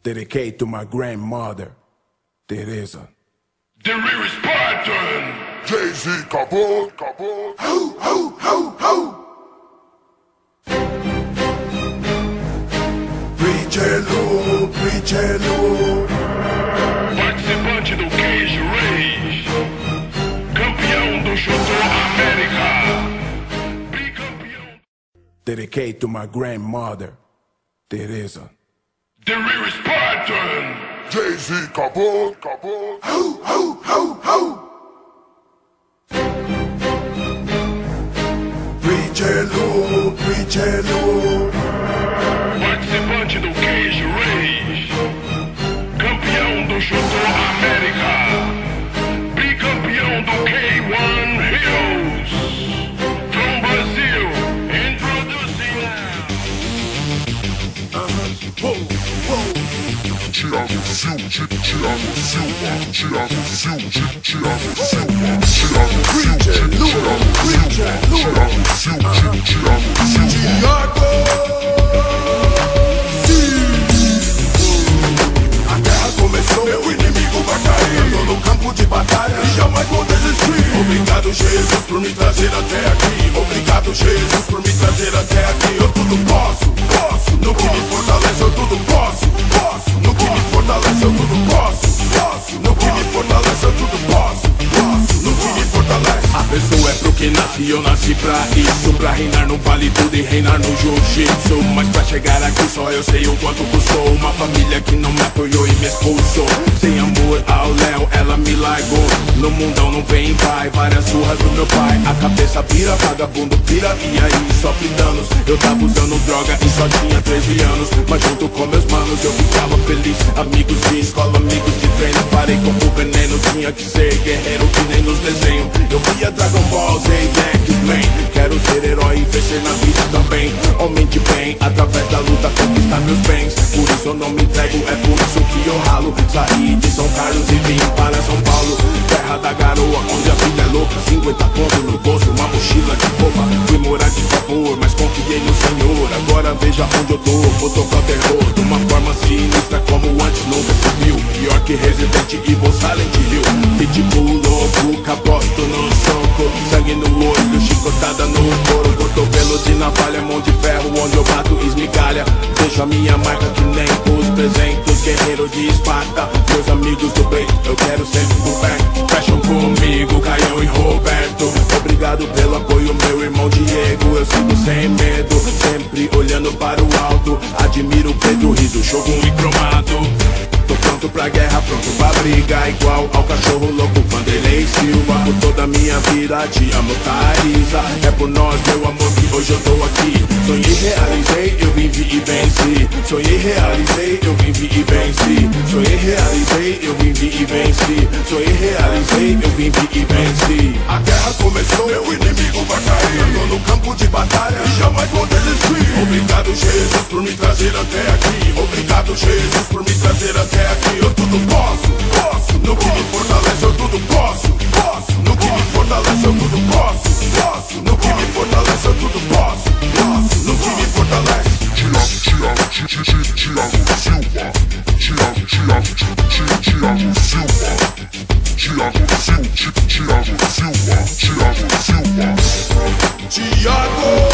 Dedicate to my grandmother, Teresa. The real Spartan! Jay-Z, acabou, acabou. Ho, ho, ho, ho! Preacher-lo, preacher-lo. Participante do Cage Rage, campeão do Chutô América, bicampeão. Dedicate to my grandmother, Teresa. The real Spartan! Jay-Z, acabou, acabou. Ho, ho, ho, ho! Preacher-lo, preacher-lo. Participante do Cage Rage, campeão do Chutô América, bicampeão do K1 Heroes, from Brazil, introducing Thiago Silva, Thiago Silva, Thiago Silva, Thiago Silva, Thiago A guerra começou, meu inimigo vai cair. Eu tô no campo de batalha e jamais vou desistir. Obrigado, Jesus, por me trazer até aqui. Obrigado, Jesus, por me trazer até aqui. Eu tudo posso, posso. No que me fortalece, eu tudo posso, posso. No que me fortalece, eu tudo posso, posso. No que me fortalece, eu tudo posso, posso. No que me fortalece. A pessoa é pro que nasce, eu nasci pra isso. Pra reinar no vale tudo e reinar no jiu-jitsu. Mas pra chegar aqui só eu sei o quanto custou. Uma família que não me apoiou e me expulsou. Sem amor ao Léo, ela me largou. No mundão não vem e vai, várias surras do meu pai. A cabeça vira, vagabundo pira, e aí sofre danos. Eu tava usando droga e só tinha 13 anos. Mas junto com meus manos eu ficava feliz. Amigos de escola, amigos de treino. Parei com o veneno, tinha que ser guerreiro que nem nos desenhos. Eu via Dragon Ball Z e X-Men. Quero ser herói e vencer na vida também. Homem de bem, através da luta conquistar meus bens. Por isso eu não me entrego, é por isso que eu ralo. Saí de São Carlos e vim para São Paulo, terra da garoa, onde a vida é louca. 50 pontos no bolso, uma mochila de roupa. Fui morar de favor, mas confiei no Senhor. Agora veja onde eu tô, vou tocar o terror de uma forma sinistra como antes nunca se viu. Pior que Resident Evil, Silent Hill. Pitbull louco, capoto no soco, sangue no olho, chicotada no couro. Cotovelo de navalha, mão de ferro, onde eu bato esmigalha. Deixo a minha marca que nem os 300 guerreiros de Esparta. Meus amigos do bem, eu quero sempre por perto. Fecham comigo, Caião e Roberto. Obrigado pelo apoio, meu irmão Diego. Eu sigo sem medo, sempre olhando para o alto. Admiro Pedro Riso, Shogun e Cromado. Tô pronto pra guerra, pronto pra brigar. Igual ao cachorro louco, Vanderlei Silva. Por toda a minha vida, te amo, Thaisa. É por nós, meu amor, que hoje eu tô aqui. Sonhei, realizei, eu vim, vi e venci. Sonhei, realizei, eu vim, vi e venci. Sonhei, realizei, eu vim, vi e venci. Sonhei, realizei, eu vim, vi e venci. A guerra começou, meu inimigo vai cair. Eu tô no campo de batalha e jamais vou desistir. Obrigado, Jesus, por me trazer até aqui. Obrigado, Jesus, por me trazer até aqui. Eu tudo posso, posso. No que me fortalece, eu tudo posso, posso. No que me fortalece, eu tudo posso, posso. No que me fortalece, eu tudo posso, posso. No que me fortalece. Thiago Silva, Thiago Silva, Thiago Silva, Thiago Silva, Thiago Silva.